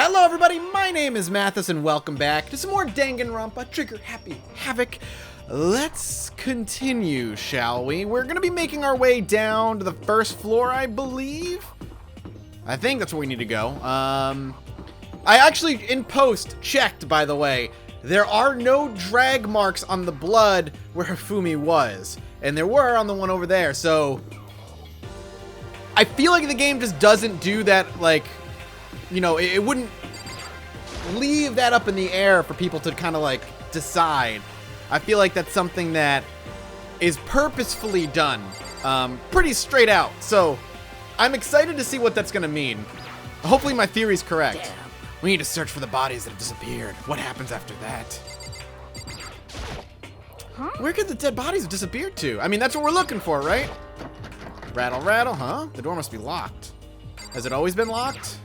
Hello everybody, my name is Mathis and welcome back to some more Danganronpa Trigger Happy Havoc. Let's continue, shall we? We're gonna be making our way down to the first floor, I believe. I think that's where we need to go. I actually, in post, checked, by the way. There are no drag marks on the blood where Hifumi was. And there were on the one over there, so... I feel like the game just doesn't do that, like... You know, it wouldn't leave that up in the air for people to kind of, like, decide. I feel like that's something that is purposefully done. Pretty straight out. So, I'm excited to see what that's going to mean. Hopefully my theory's correct. Damn. We need to search for the bodies that have disappeared. What happens after that? Huh? Where could the dead bodies have disappeared to? I mean, that's what we're looking for, right? Rattle, rattle, huh? The door must be locked. Has it always been locked?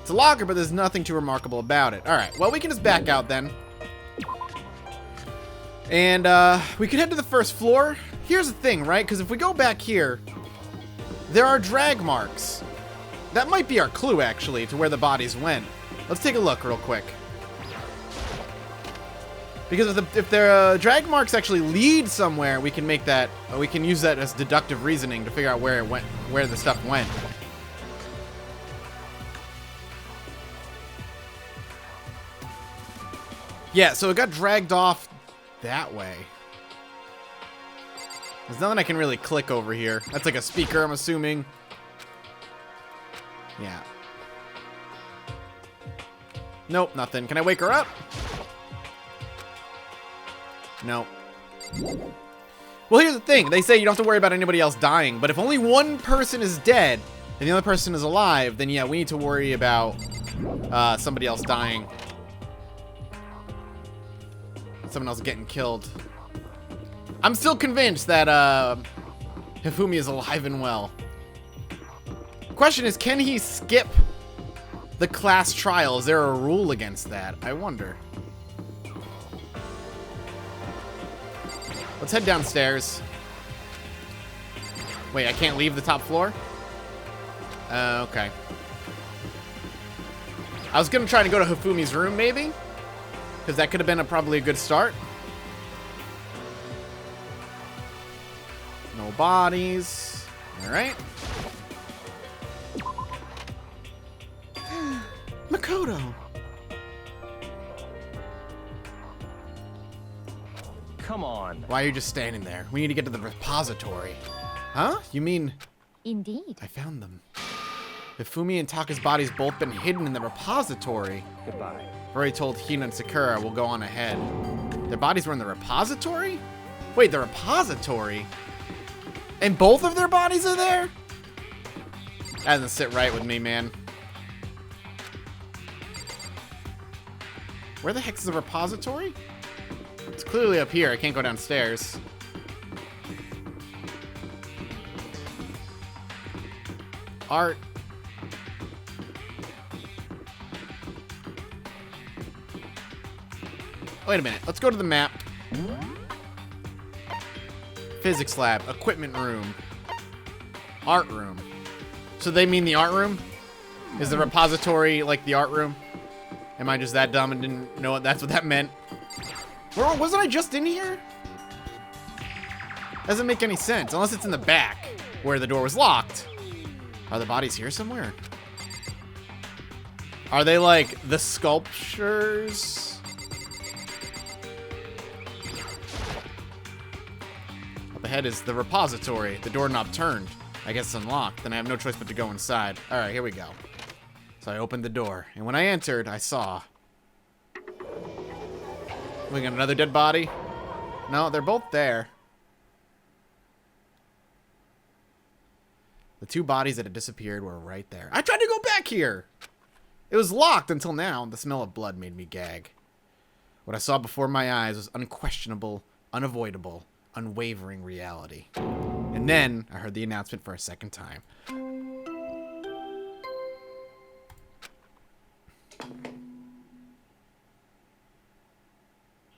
It's a locker, but there's nothing too remarkable about it. All right, well, we can just back out then. And we could head to the first floor. Here's the thing, right? Because if we go back here, there are drag marks. That might be our clue, actually, to where the bodies went. Let's take a look real quick. Because if the drag marks actually lead somewhere, we can make that. We can use that as deductive reasoning to figure out where it went, where the stuff went. Yeah, so it got dragged off that way. There's nothing I can really click over here. That's like a speaker, I'm assuming. Yeah. Nope, nothing. Can I wake her up? No. Well, here's the thing. They say you don't have to worry about anybody else dying, but if only one person is dead and the other person is alive, then yeah, we need to worry about somebody else dying. Someone else getting killed. I'm still convinced that Hifumi is alive and well. Question is, can he skip the class trial? Is there a rule against that? I wonder. Let's head downstairs. Wait, I can't leave the top floor? Okay. I was gonna try to go to Hifumi's room, maybe? Because that could have been probably a good start. No bodies. Alright. Makoto. Come on. Why are you just standing there? We need to get to the repository. Huh? You mean... Indeed. I found them. Hifumi and Taka's bodies both been hidden in the repository. Goodbye. I've already told Hina and Sakura we'll go on ahead. Their bodies were in the repository? Wait, the repository? And both of their bodies are there? That doesn't sit right with me, man. Where the heck is the repository? It's clearly up here. I can't go downstairs. Art. Wait a minute. Let's go to the map. Physics lab. Equipment room. Art room. So they mean the art room? Is the repository like the art room? Am I just that dumb and didn't know that's what that meant? Wasn't I just in here? Doesn't make any sense. Unless it's in the back, where the door was locked. Are the bodies here somewhere? Are they like the sculptures? Up ahead is the repository. The doorknob turned. I guess it's unlocked. Then I have no choice but to go inside. Alright, here we go. So I opened the door. And when I entered, I saw... We got another dead body? No, they're both there. The two bodies that had disappeared were right there. I tried to go back here! It was locked until now. The smell of blood made me gag. What I saw before my eyes was unquestionable, unavoidable, unwavering reality. And then I heard the announcement for a second time.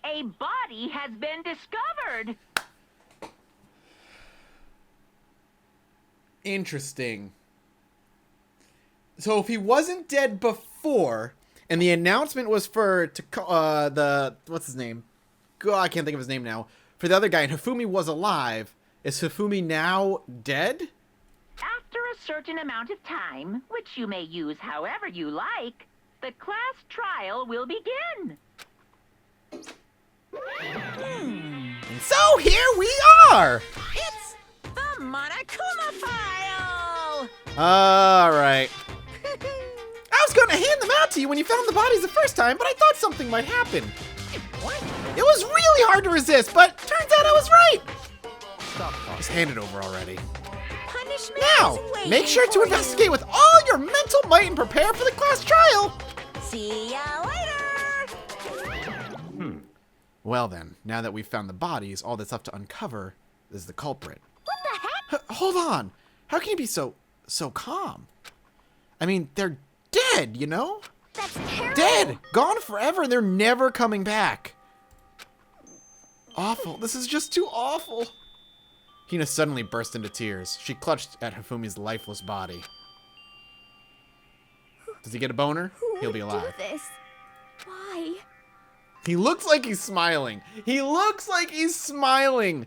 A body has been discovered. Interesting. So if he wasn't dead before before, and the announcement was for what's his name? God, I can't think of his name now. For the other guy, and Hifumi was alive. Is Hifumi now dead? After a certain amount of time, which you may use however you like, the class trial will begin. And so here we are! It's the Monokuma file! Alright. I was going to hand them out to you when you found the bodies the first time, but I thought something might happen. What? It was really hard to resist, but turns out I was right. Stop talking. Just hand it over already. Punishment Now, is waiting make sure to for investigate with all your mental might and prepare for the class trial. you. See ya later! Well then, now that we've found the bodies, all that's left to uncover is the culprit. What the heck? Hold on. How can you be so calm? I mean, they're dead, you know? That's terrible! Dead! Gone forever, and they're never coming back. Awful. This is just too awful. Hina suddenly burst into tears. She clutched at Hifumi's lifeless body. Does he get a boner? Who He'll would be alive. do this? Why? He looks like he's smiling. He looks like he's smiling.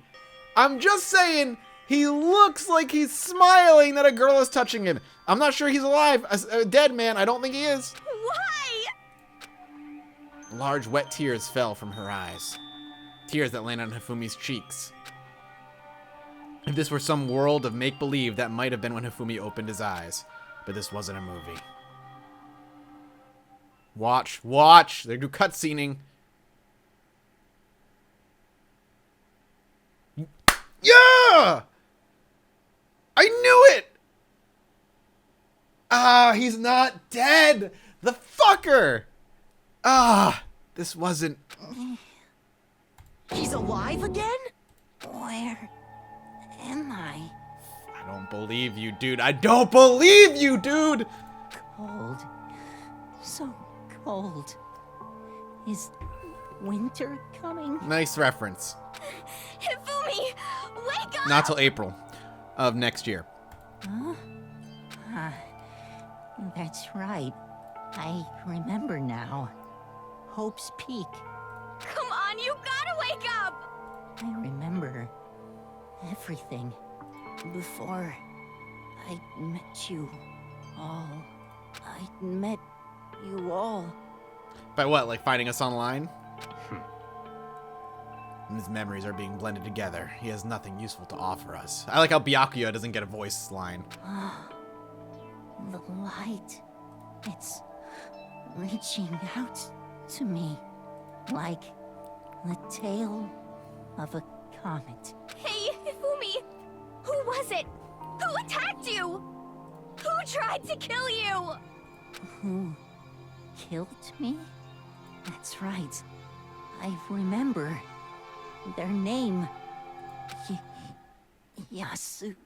I'm just saying, he looks like he's smiling that a girl is touching him. I'm not sure he's alive. A dead man, I don't think he is. Why? Large wet tears fell from her eyes. Tears that landed on Hifumi's cheeks. If this were some world of make-believe, that might have been when Hifumi opened his eyes. But this wasn't a movie. Watch, watch! They do cutscening. Yeah! I knew it! Ah, he's not dead! The fucker! Ah, this wasn't... He's alive again? Where am I? I don't believe you, dude. I don't believe you, dude! Cold. So cold. Is winter coming? Nice reference. Hifumi! Wake up! Not till April of next year. Huh? That's right. I remember now. Hope's Peak. Come on, you gotta wake up! I remember everything before I met you all. I met you all. By what, like finding us online? And his memories are being blended together. He has nothing useful to offer us. I like how Byakuya doesn't get a voice line. The light. It's reaching out to me like the tail of a comet. Hey, Hifumi! Who was it? Who attacked you? Who tried to kill you? Who killed me? That's right. I remember their name. Yasuhiro.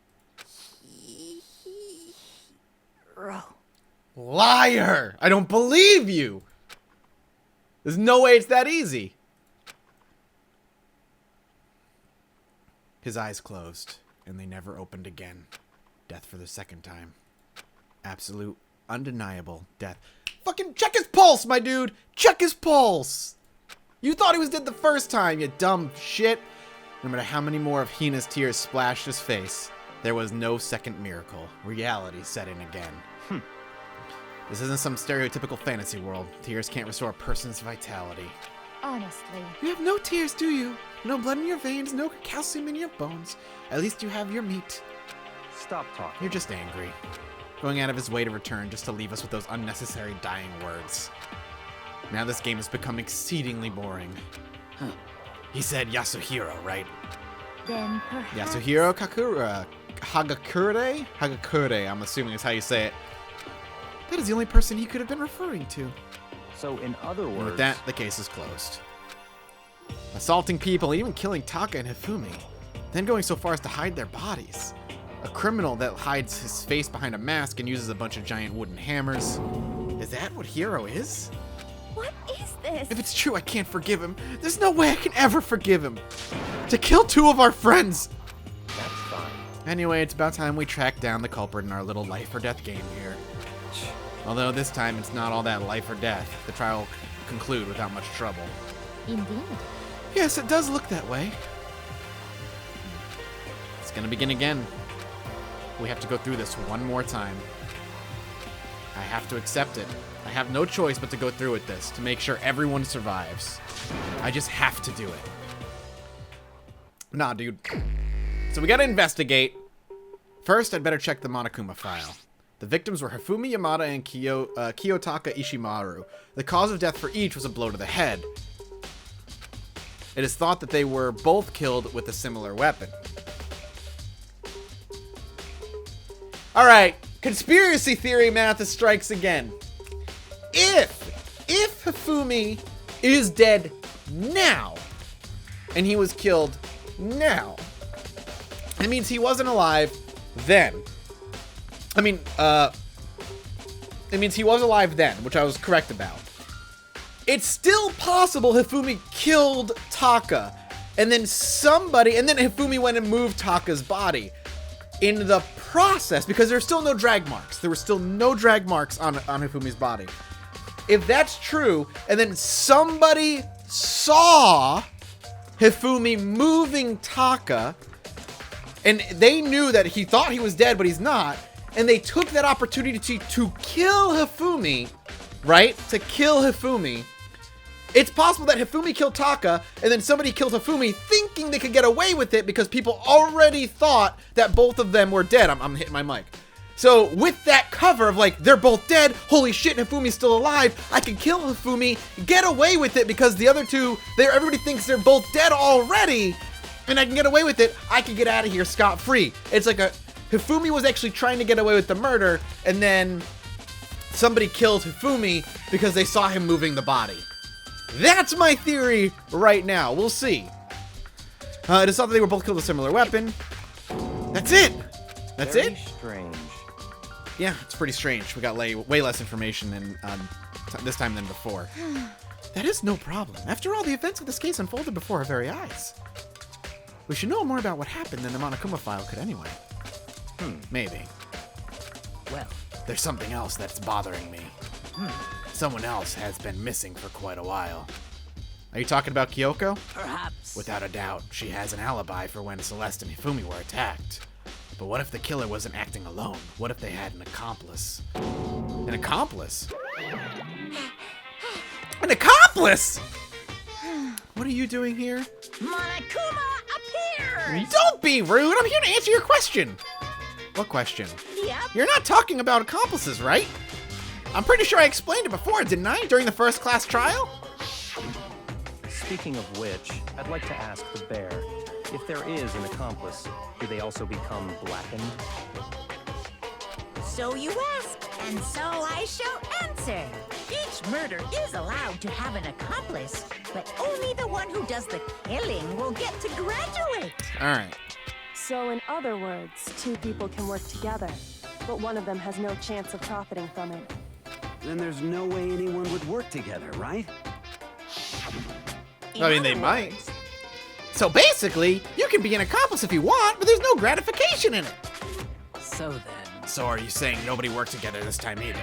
Liar! I don't believe you! There's no way it's that easy. His eyes closed, and they never opened again. Death for the second time. Absolute, undeniable death. Fucking check his pulse, my dude! Check his pulse! You thought he was dead the first time, you dumb shit. No matter how many more of Hina's tears splashed his face, there was no second miracle. Reality set in again. This isn't some stereotypical fantasy world. Tears can't restore a person's vitality. Honestly. You have no tears, do you? No blood in your veins, no calcium in your bones. At least you have your meat. Stop talking. You're just angry. Going out of his way to return just to leave us with those unnecessary dying words. Now this game has become exceedingly boring. He said Yasuhiro, right? Then perhaps... Yasuhiro Kakura... Hagakure? Hagakure, I'm assuming is how you say it. That is the only person he could have been referring to. So, in other And words, with that, the case is closed. Assaulting people, even killing Taka and Hifumi. Then going so far as to hide their bodies. A criminal that hides his face behind a mask and uses a bunch of giant wooden hammers. Is that what Hero is? What is this? If it's true, I can't forgive him. There's no way I can ever forgive him. To kill two of our friends! that's fine. Anyway, it's about time we track down the culprit in our little life or death game here. Although this time it's not all that life or death. The trial will conclude without much trouble. Indeed. Yes, it does look that way. It's gonna begin again. We have to go through this one more time. I have to accept it. I have no choice but to go through with this to make sure everyone survives. I just have to do it. Nah, dude. So we gotta investigate. First, I'd better check the Monokuma file. The victims were Hifumi Yamada and Kiyotaka Ishimaru. The cause of death for each was a blow to the head. It is thought that they were both killed with a similar weapon. Alright, conspiracy theory Mathis strikes again. If Hifumi is dead now, and he was killed now, it means he wasn't alive then. It means he was alive then, which I was correct about. It's still possible Hifumi killed Taka, and then Hifumi went and moved Taka's body. In the process, because there's still no drag marks. There were still no drag marks on Hifumi's body. If that's true, and then somebody saw Hifumi moving Taka, and they knew that he thought he was dead, but he's not, and they took that opportunity to kill Hifumi, right? To kill Hifumi. It's possible that Hifumi killed Taka, and then somebody killed Hifumi thinking they could get away with it because people already thought that both of them were dead. I'm hitting my mic. So with that cover of like, they're both dead, holy shit, Hifumi's still alive, I can kill Hifumi, get away with it because the other two, everybody thinks they're both dead already, and I can get away with it, I can get out of here scot-free. It's like Hifumi was actually trying to get away with the murder, and then somebody killed Hifumi because they saw him moving the body. That's my theory right now. We'll see. It is thought that they were both killed with a similar weapon. That's it. That's Very it. strange. Yeah, it's pretty strange. We got way less information than this time than before. That is no problem. After all, the events of this case unfolded before our very eyes. We should know more about what happened than the Monokuma file could anyway. Maybe. Well, There's something else that's bothering me. Someone else has been missing for quite a while. Are you talking about Kyoko? perhaps. Without a doubt, she has an alibi for when Celeste and Hifumi were attacked. But what if the killer wasn't acting alone? What if they had an accomplice? An accomplice? An accomplice?! What are you doing here? Monokuma appears! Don't be rude! I'm here to answer your question! What question? Yep. You're not talking about accomplices, right? I'm pretty sure I explained it before, didn't I? During the first class trial? Speaking of which, I'd like to ask the bear, if there is an accomplice, do they also become blackened? So you ask, and so I shall answer. Each murder is allowed to have an accomplice, but only the one who does the killing will get to graduate. Alright. So in other words, two people can work together, but one of them has no chance of profiting from it. Then there's no way anyone would work together, right? I mean, they might. So basically, you can be an accomplice if you want, but there's no gratification in it. So then, So are you saying nobody worked together this time either?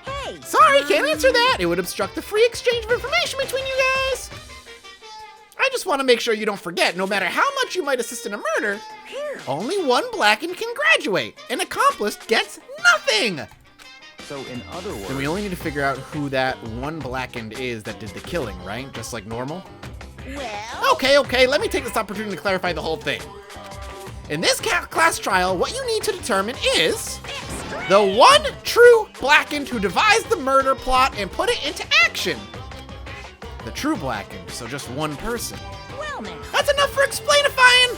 Hey! Sorry, can't answer that. It would obstruct the free exchange of information between you guys. I just want to make sure you don't forget, no matter how much you might assist in a murder, only one blackened can graduate. An accomplice gets nothing. So in other words, Then we only need to figure out who that one blackened is that did the killing, right? Just like normal? Well, Okay, let me take this opportunity to clarify the whole thing. In this class trial, what you need to determine is the one true blackened who devised the murder plot and put it into action. The true blackened, so just one person. well now. That's enough for explainifying.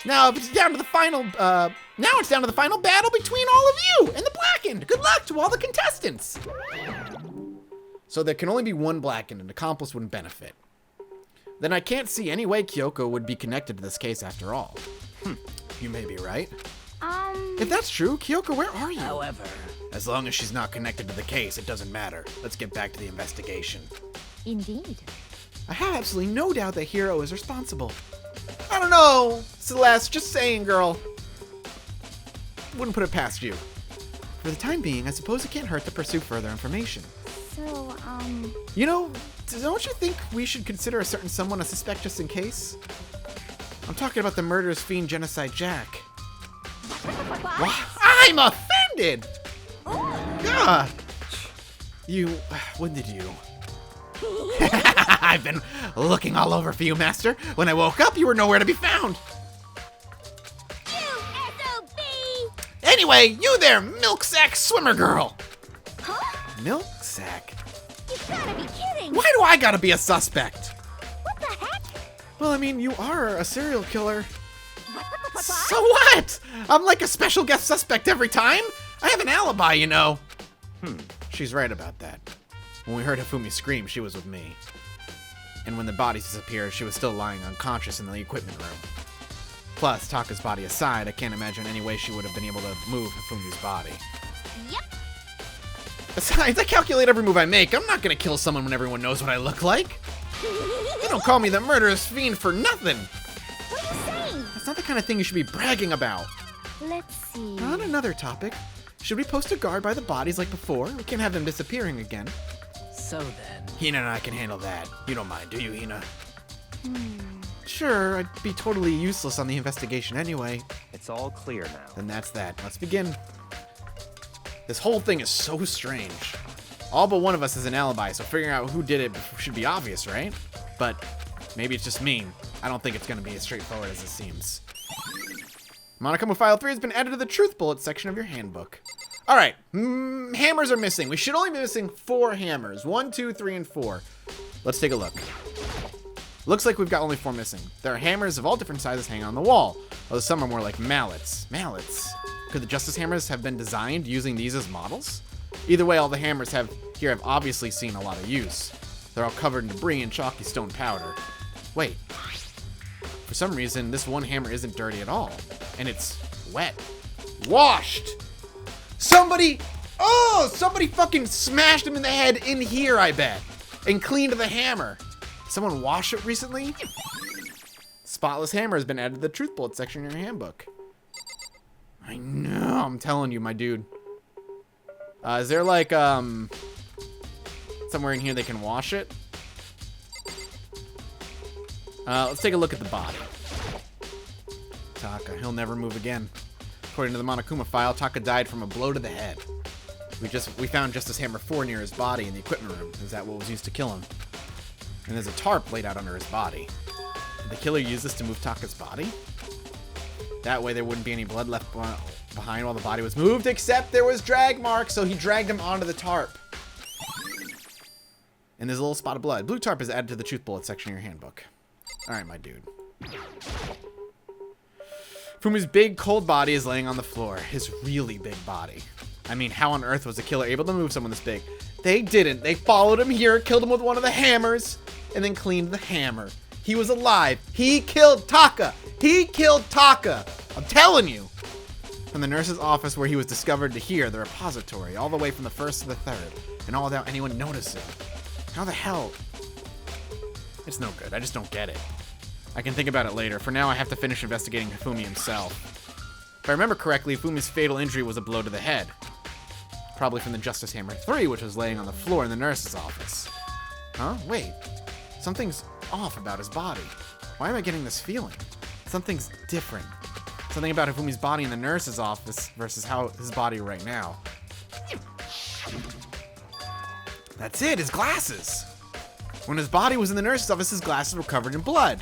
Now it's down to the final. Now it's down to the final battle between all of you and the blackened. Good luck to all the contestants. So there can only be one blackened, and an accomplice wouldn't benefit. Then I can't see any way Kyoko would be connected to this case after all. You may be right. If that's true, Kyoko, where are you? however, As long as she's not connected to the case, it doesn't matter. Let's get back to the investigation. Indeed. I have absolutely no doubt that Hiro is responsible. I don't know, Celeste, just saying, girl. Wouldn't put it past you. For the time being, I suppose it can't hurt to pursue further information. So, You know, don't you think we should consider a certain someone a suspect just in case? I'm talking about the murderous fiend Genocide Jack. What? I'm offended! God! When did you? I've been looking all over for you, Master. When I woke up, you were nowhere to be found. Anyway, you there, milk sack swimmer girl. Huh? Milk sack? You gotta be kidding! Why do I gotta be a suspect? What the heck? Well, I mean, you are a serial killer. So what? I'm like a special guest suspect every time. I have an alibi, you know. She's right about that. When we heard Hifumi scream, she was with me. And when the bodies disappeared, she was still lying unconscious in the equipment room. Plus, Taka's body aside, I can't imagine any way she would have been able to move Hifumi's body. Yep. Besides, I calculate every move I make. I'm not gonna kill someone when everyone knows what I look like. They don't call me the murderous fiend for nothing. What are you saying? That's not the kind of thing you should be bragging about. Let's see. On another topic, should we post a guard by the bodies like before? We can't have them disappearing again. So then. Hina and I can handle that. You don't mind, do you, Hina? Sure, I'd be totally useless on the investigation anyway. It's all clear now. Then that's that. Let's begin. This whole thing is so strange. All but one of us has an alibi, so figuring out who did it should be obvious, right? But maybe it's just me. I don't think it's going to be as straightforward as it seems. Monokuma File 3 has been added to the Truth Bullet section of your handbook. All right, hammers are missing. We should only be missing 4 hammers. 1, 2, 3, and 4. Let's take a look. Looks like we've got only 4 missing. There are hammers of all different sizes hanging on the wall, although some are more like mallets. Mallets? Could the Justice Hammers have been designed using these as models? Either way, all the hammers have obviously seen a lot of use. They're all covered in debris and chalky stone powder. Wait. For some reason, this one hammer isn't dirty at all, and it's wet. Washed! Somebody fucking smashed him in the head in here, I bet, and cleaned the hammer. Someone wash it recently? Spotless hammer has been added to the Truth Bullet section in your handbook. I know, I'm telling you, my dude. Is there like, somewhere in here they can wash it? Let's take a look at the body. Taka, he'll never move again. According to the Monokuma file, Taka died from a blow to the head. We found Justice Hammer 4 near his body in the equipment room. Is that what was used to kill him? And there's a tarp laid out under his body. Did the killer use this to move Taka's body? That way there wouldn't be any blood left behind while the body was moved, except there was drag marks, so he dragged him onto the tarp. And there's a little spot of blood. Blue tarp is added to the Truth Bullet section of your handbook. Alright, my dude. Fumi's big, cold body is laying on the floor. His really big body. I mean, how on earth was the killer able to move someone this big? They didn't. They followed him here, killed him with one of the hammers, and then cleaned the hammer. He was alive. He killed Taka. He killed Taka. I'm telling you. From the nurse's office where he was discovered to here, the repository, all the way from the 1st to the 3rd, and all without anyone noticing. How the hell? It's no good. I just don't get it. I can think about it later. For now, I have to finish investigating Hifumi himself. If I remember correctly, Hifumi's fatal injury was a blow to the head. Probably from the Justice Hammer 3, which was laying on the floor in the nurse's office. Huh? Wait. Something's off about his body. Why am I getting this feeling? Something's different. Something about Hifumi's body in the nurse's office versus how his body right now. That's it, his glasses. When his body was in the nurse's office, his glasses were covered in blood.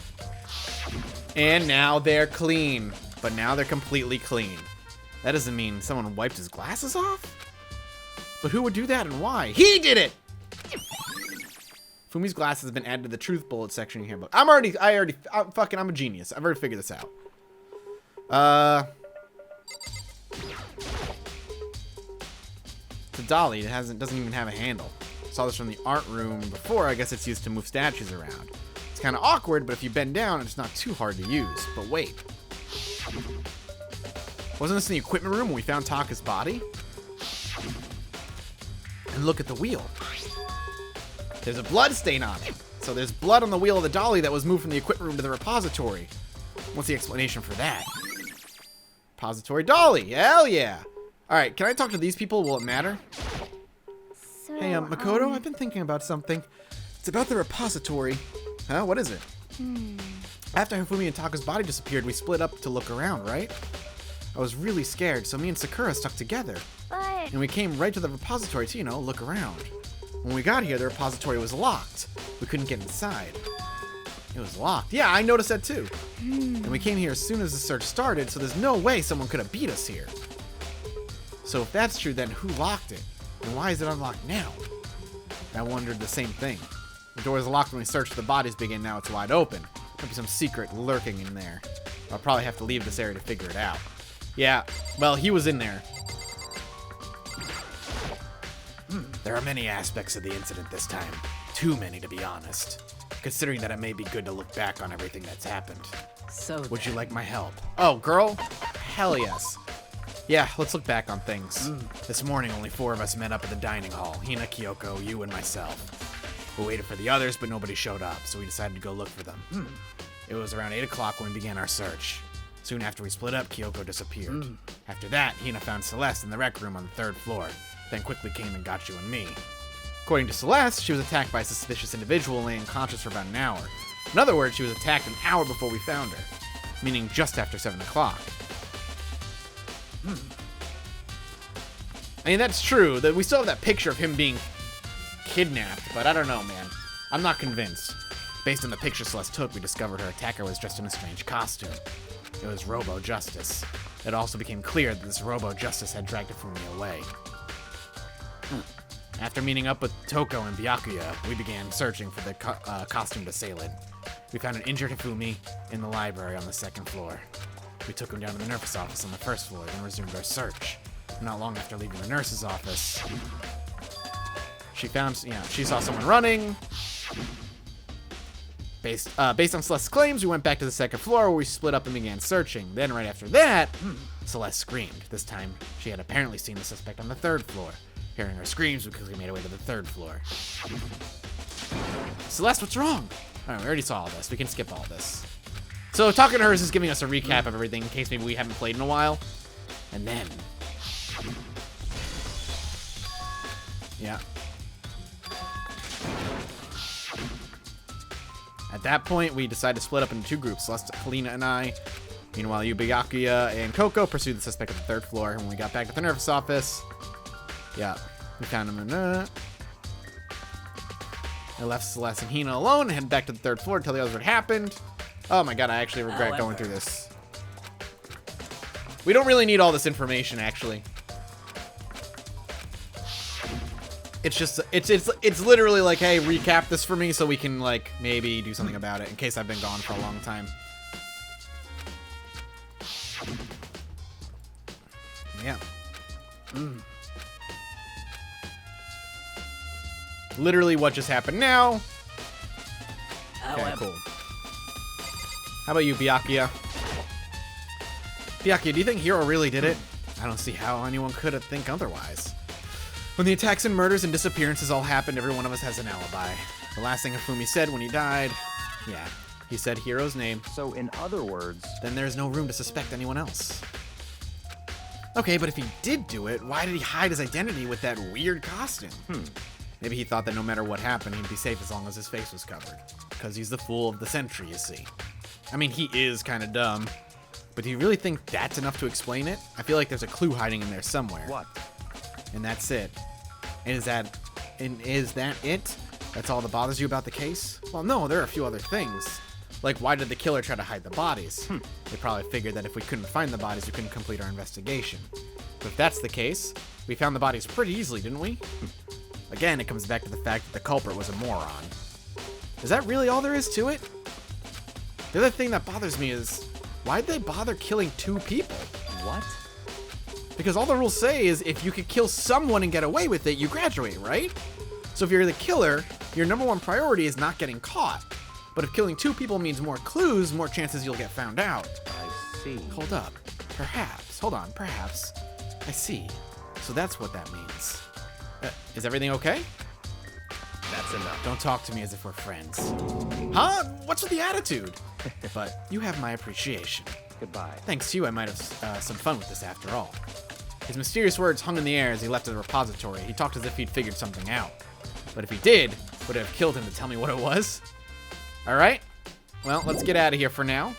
And now they're clean. But now they're completely clean. That doesn't mean someone wiped his glasses off? But who would do that and why? He did it! Fumi's glasses have been added to the Truth Bullet section in your handbook. I'm a genius. I've already figured this out. It's a dolly. It doesn't even have a handle. Saw this from the art room before. I guess it's used to move statues around. It's kind of awkward, but if you bend down, it's not too hard to use. But wait. Wasn't this in the equipment room when we found Taka's body? And look at the wheel. There's a blood stain on it. So there's blood on the wheel of the dolly that was moved from the equipment room to the repository. What's the explanation for that? Repository dolly. Hell yeah. Alright, can I talk to these people? Will it matter? So, Hey, Makoto, I've been thinking about something. It's about the repository. Huh? What is it? After Hifumi and Taka's body disappeared, we split up to look around, right? I was really scared, so me and Sakura stuck together. But And we came right to the repository to, look around. When we got here, the repository was locked. We couldn't get inside. It was locked. Yeah, I noticed that too. And we came here as soon as the search started, so there's no way someone could have beat us here. So if that's true, then who locked it? And why is it unlocked now? I wondered the same thing. The door was locked when we searched the bodies begin, now it's wide open. Might be some secret lurking in there. I'll probably have to leave this area to figure it out. Yeah, well, he was in there. There are many aspects of the incident this time. Too many, to be honest. Considering that it may be good to look back on everything that's happened. So Would you like my help? Oh, girl? Hell yes. Yeah, let's look back on things. This morning, only 4 of us met up at the dining hall. Hina, Kyoko, you, and myself. We waited for the others, but nobody showed up, so we decided to go look for them. It was around 8 o'clock when we began our search. Soon after we split up, Kyoko disappeared. After that, Hina found Celeste in the rec room on the 3rd floor, then quickly came and got you and me. According to Celeste, she was attacked by a suspicious individual and lay unconscious for about an hour. In other words, she was attacked an hour before we found her, meaning just after 7 o'clock. I mean, that's true. That we still have that picture of him being kidnapped, but I don't know, man. I'm not convinced. Based on the picture Celeste took, we discovered her attacker was dressed in a strange costume. It was Robo Justice. It also became clear that this Robo Justice had dragged Hifumi away. After meeting up with Toko and Byakuya, we began searching for the costumed assailant. We found an injured Hifumi in the library on the 2nd floor. We took him down to the nurse's office on the 1st floor, then resumed our search. Not long after leaving the nurse's office, she saw someone running. Based on Celeste's claims, we went back to the 2nd floor where we split up and began searching. Then right after that, Celeste screamed. This time, she had apparently seen the suspect on the 3rd floor. Hearing her screams, we quickly made our way to the 3rd floor. Celeste, what's wrong? Alright, we already saw all this. We can skip all this. So talking to her is just giving us a recap of everything in case maybe we haven't played in a while. And then... yeah. At that point, we decided to split up into 2 groups, Celeste, Helena, and I. Meanwhile, you, Byakuya, and Coco pursued the suspect at the 3rd floor. And when we got back to the nurse's office, yeah, we found him in I left Celeste and Hina alone and headed back to the 3rd floor to tell the others what happened. Oh my god, I actually regret going through this. We don't really need all this information, actually. It's just, it's literally like, hey, recap this for me so we can, like, maybe do something about it in case I've been gone for a long time. Yeah. Literally what just happened now. Okay, cool. How about you, Byakuya? Byakuya, do you think Hiro really did it? I don't see how anyone could think otherwise. When the attacks and murders and disappearances all happened, every one of us has an alibi. The last thing Hifumi said when he died, yeah, he said Hiro's name. So in other words, Then there's no room to suspect anyone else. Okay, but if he did do it, why did he hide his identity with that weird costume? Maybe he thought that no matter what happened, he'd be safe as long as his face was covered. Because he's the fool of the century, you see. I mean, he is kind of dumb. But do you really think that's enough to explain it? I feel like there's a clue hiding in there somewhere. what? And that's it. And is that it? That's all that bothers you about the case? Well, no, there are a few other things. Like, why did the killer try to hide the bodies? They probably figured that if we couldn't find the bodies, we couldn't complete our investigation. But if that's the case, we found the bodies pretty easily, didn't we? Again, it comes back to the fact that the culprit was a moron. Is that really all there is to it? The other thing that bothers me is, why'd they bother killing 2 people? What? Because all the rules say is if you could kill someone and get away with it, you graduate, right? So if you're the killer, your #1 priority is not getting caught. But if killing 2 people means more clues, more chances you'll get found out. I see. Hold up. Perhaps. Hold on. Perhaps. I see. So that's what that means. Is everything okay? That's enough. Don't talk to me as if we're friends. Huh? What's with the attitude? But you have my appreciation. Goodbye. Thanks to you, I might have some fun with this after all. His mysterious words hung in the air as he left the repository. He talked as if he'd figured something out. But if he did, would it have killed him to tell me what it was? Alright. Well, let's get out of here for now.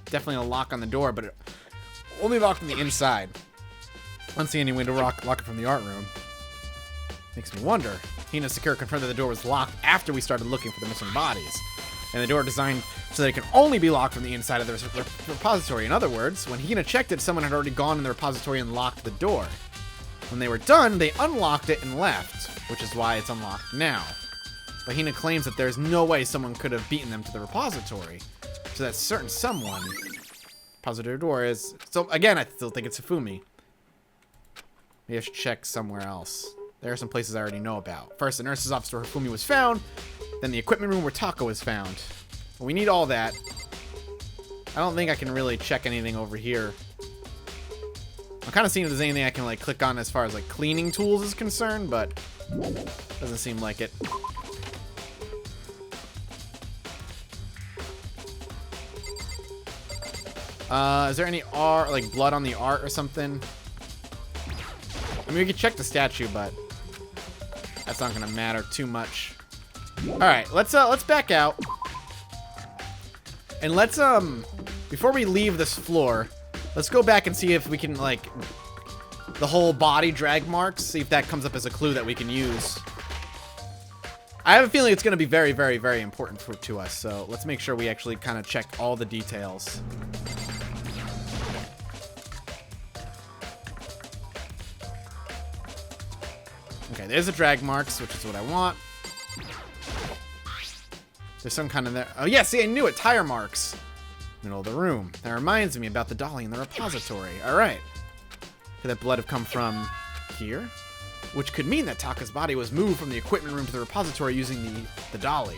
Definitely a lock on the door, but it only locked from the inside. I don't see any way to lock it from the art room. Makes me wonder. Hina and Sakura confirmed that the door was locked after we started looking for the missing bodies. And the door designed so that it can only be locked from the inside of the repository. In other words, when Hina checked it, someone had already gone in the repository and locked the door. When they were done, they unlocked it and left, which is why it's unlocked now. But Hina claims that there's no way someone could have beaten them to the repository. So that certain someone... Repository door is... So, again, I still think it's Hifumi. Maybe I should check somewhere else. There are some places I already know about. First, the nurse's office where Hifumi was found. Then the equipment room where Taka was found. Well, we need all that. I don't think I can really check anything over here. I'm kind of seeing if there's anything I can, like, click on as far as, like, cleaning tools is concerned, but doesn't seem like it. Is there any art, like, blood on the art or something? I mean, we could check the statue, but that's not gonna matter too much. All right, let's back out, and let's before we leave this floor, let's go back and see if we can, like, the whole body drag marks. See if that comes up as a clue that we can use. I have a feeling it's gonna be very, very, very important to us. So let's make sure we actually kind of check all the details. Okay, there's the drag marks, which is what I want. There's some kind of there. Oh, yeah, see, I knew it. Tire marks. Middle of the room. That reminds me about the dolly in the repository. All right. Could that blood have come from here? Which could mean that Taka's body was moved from the equipment room to the repository using the dolly.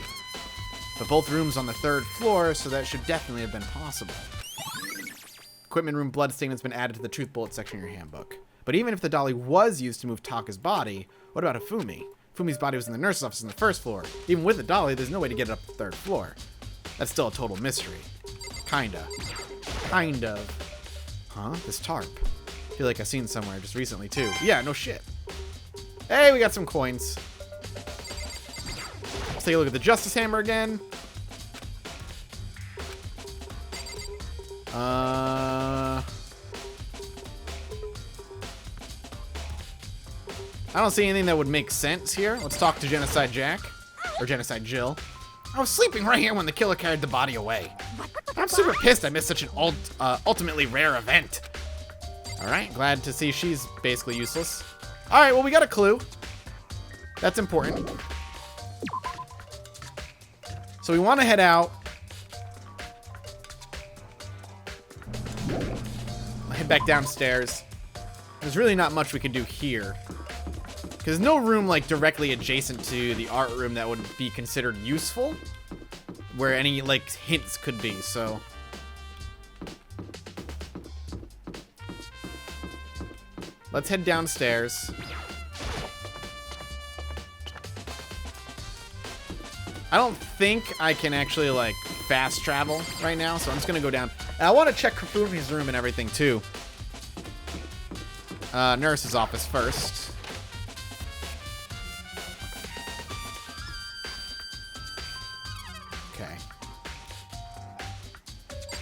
But both rooms on the 3rd floor, so that should definitely have been possible. Equipment room blood stain has been added to the truth bullet section of your handbook. But even if the dolly was used to move Taka's body, what about Hifumi? Hifumi's body was in the nurse's office on the 1st floor. Even with the dolly, there's no way to get it up to the 3rd floor. That's still a total mystery. Kinda. Kind of. Huh? This tarp. I feel like I've seen somewhere just recently, too. Yeah, no shit. Hey, we got some coins. Let's take a look at the Justice Hammer again. I don't see anything that would make sense here. Let's talk to Genocide Jack. Or Genocide Jill. I was sleeping right here when the killer carried the body away. I'm super pissed I missed such an ultimately rare event. Alright, glad to see she's basically useless. Alright, well, we got a clue. That's important. So we want to head out. I'll head back downstairs. There's really not much we can do here. Because there's no room, like, directly adjacent to the art room that would be considered useful. Where any, like, hints could be, so... Let's head downstairs. I don't think I can actually, like, fast travel right now, so I'm just gonna go down. And I want to check Hifumi's room and everything, too. Nurse's office first. Okay.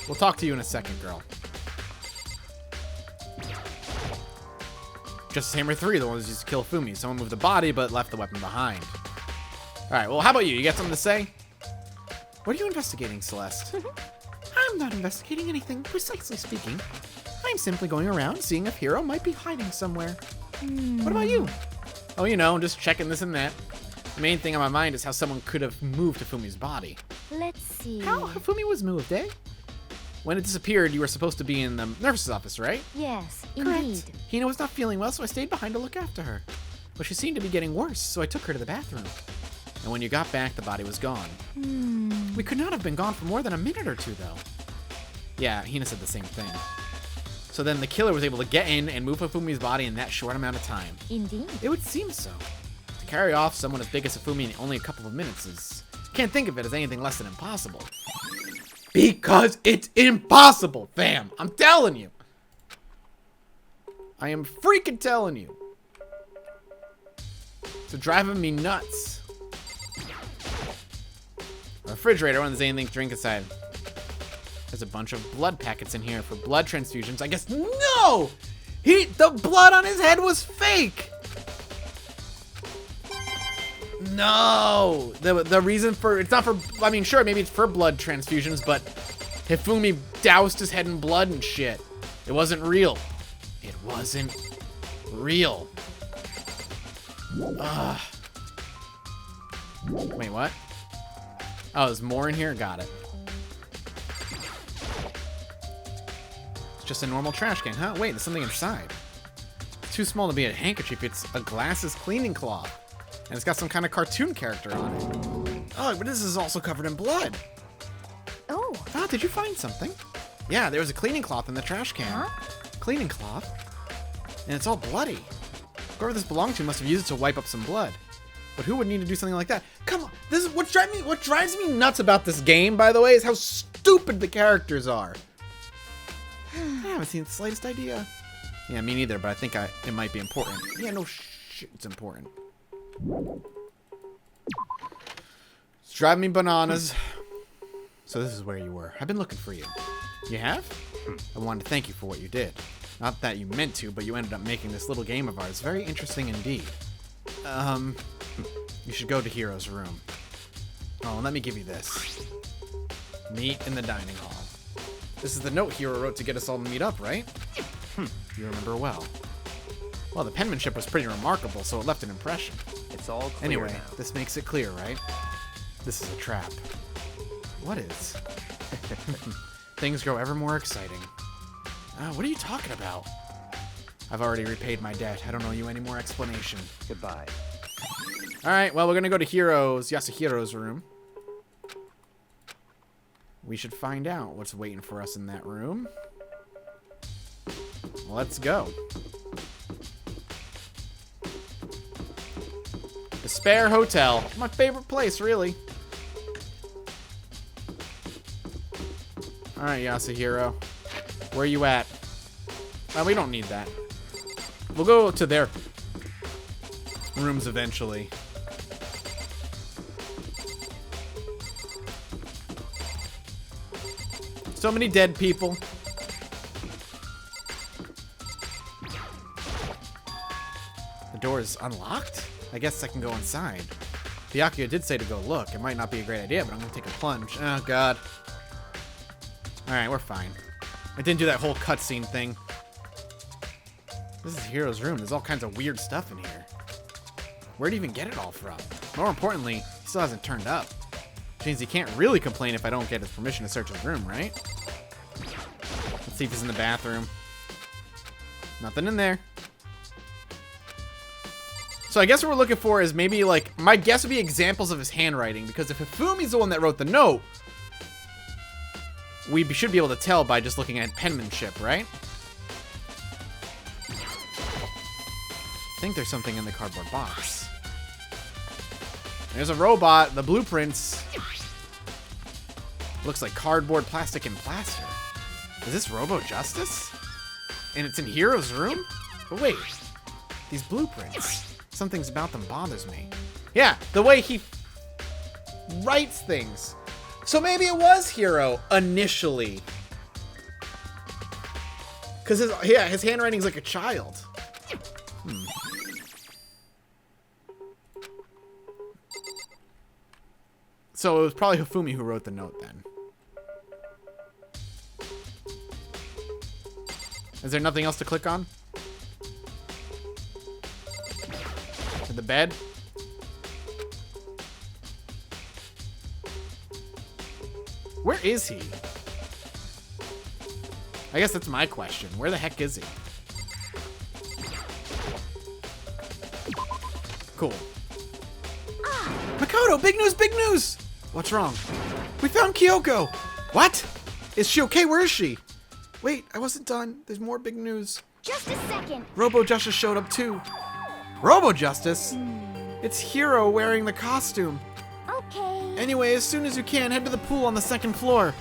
We'll talk to you in a second, girl. Justice Hammer 3, the one that used to kill Hifumi. Someone moved the body, but left the weapon behind. Alright, well, how about you? You got something to say? What are you investigating, Celeste? I'm not investigating anything, precisely speaking. I'm simply going around seeing if Hiro might be hiding somewhere. What about you? Oh, you know, just checking this and that. The main thing on my mind is how someone could have moved Hifumi's body. Let's see. How Hifumi was moved, eh? When it disappeared, you were supposed to be in the nurse's office, right? Yes, Correct. indeed. Hina was not feeling well, so I stayed behind to look after her. But she seemed to be getting worse, so I took her to the bathroom. And when you got back, the body was gone. We could not have been gone for more than a minute or two, though. Yeah, Hina said the same thing. So then the killer was able to get in and move Hifumi's body in that short amount of time. Indeed. It would seem so. To carry off someone as big as Hifumi in only a couple of minutes is... Can't think of it as anything less than impossible. Because it's impossible, fam! I'm telling you! I am freaking telling you. It's driving me nuts. A refrigerator, when there's anything to drink inside. There's a bunch of blood packets in here for blood transfusions. I guess, no! The blood on his head was fake! No! The reason for, it's not for, I mean, sure, maybe it's for blood transfusions, but Hifumi doused his head in blood and shit. It wasn't real. It wasn't real. Ugh. Wait, what? Oh, there's more in here? Got it. It's just a normal trash can, huh? Wait, there's something inside. It's too small to be a handkerchief. It's a glasses cleaning cloth. And it's got some kind of cartoon character on it. Oh, but this is also covered in blood. Oh. Ah, did you find something? Yeah, there was a cleaning cloth in the trash can. Huh? Cleaning cloth? And it's all bloody. Whoever this belonged to must have used it to wipe up some blood. But who would need to do something like that? Come on, this is what drives me nuts about this game, by the way, is how stupid the characters are. I haven't seen the slightest idea. Yeah, me neither, but I think it might be important. Yeah, no shit, it's important. It's driving me bananas. So this is where you were. I've been looking for you. You have? I wanted to thank you for what you did. Not that you meant to, but you ended up making this little game of ours very interesting indeed. You should go to Hiro's room. Oh, and let me give you this. Meet in the dining hall. This is the note Hiro wrote to get us all to meet up, right? You remember well. Well, the penmanship was pretty remarkable, so it left an impression. It's all clear Anyway, now. this makes it clear, right? This is a trap. What is? Things grow ever more exciting. What are you talking about? I've already repaid my debt. I don't owe you any more explanation. Goodbye. Alright, well, we're gonna go to Yasuhiro's room. We should find out what's waiting for us in that room. Let's go. The Spare Hotel. My favorite place, really. Alright, Yasuhiro. Where you at? We don't need that. We'll go to their rooms eventually. So many dead people. The door is unlocked? I guess I can go inside. Byakuya did say to go look. It might not be a great idea, but I'm gonna take a plunge. Oh, God. Alright, we're fine. I didn't do that whole cutscene thing. This is Hiro's room. There's all kinds of weird stuff in here. Where'd he even get it all from? More importantly, he still hasn't turned up. Which means he can't really complain if I don't get his permission to search his room, right? Let's see if he's in the bathroom. Nothing in there. So I guess what we're looking for is maybe, like, my guess would be examples of his handwriting, because if Hifumi's the one that wrote the note, we should be able to tell by just looking at penmanship, right? I think there's something in the cardboard box. There's a robot. The blueprints. Looks like cardboard, plastic, and plaster. Is this Robo Justice? And it's in Hiro's room? But wait. These blueprints. Something's about them bothers me. Yeah, the way he writes things. So maybe it was Hiro initially. Because his handwriting's like a child. So it was probably Hifumi who wrote the note then. Is there nothing else to click on? To the bed? Where is he? I guess that's my question. Where the heck is he? Cool. Makoto, big news, big news! What's wrong? We found Kyoko! What? Is she okay? Where is she? Wait, I wasn't done. There's more big news. Just a second. Robo Justice showed up too. Robo Justice? It's Hiro wearing the costume. Okay. Anyway, as soon as you can, head to the pool on the second floor.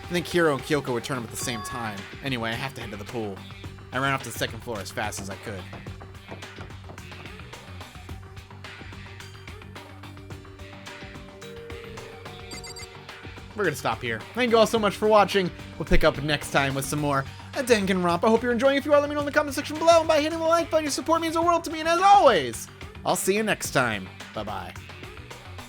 I think Hiro and Kyoko would turn up at the same time. Anyway, I have to head to the pool. I ran off to the second floor as fast as I could. We're gonna stop here. Thank you all so much for watching. We'll pick up next time with some more Danganronpa. I hope you're enjoying. If you are, let me know in the comment section below. And by hitting the like button, your support means the world to me. And as always, I'll see you next time. Bye-bye.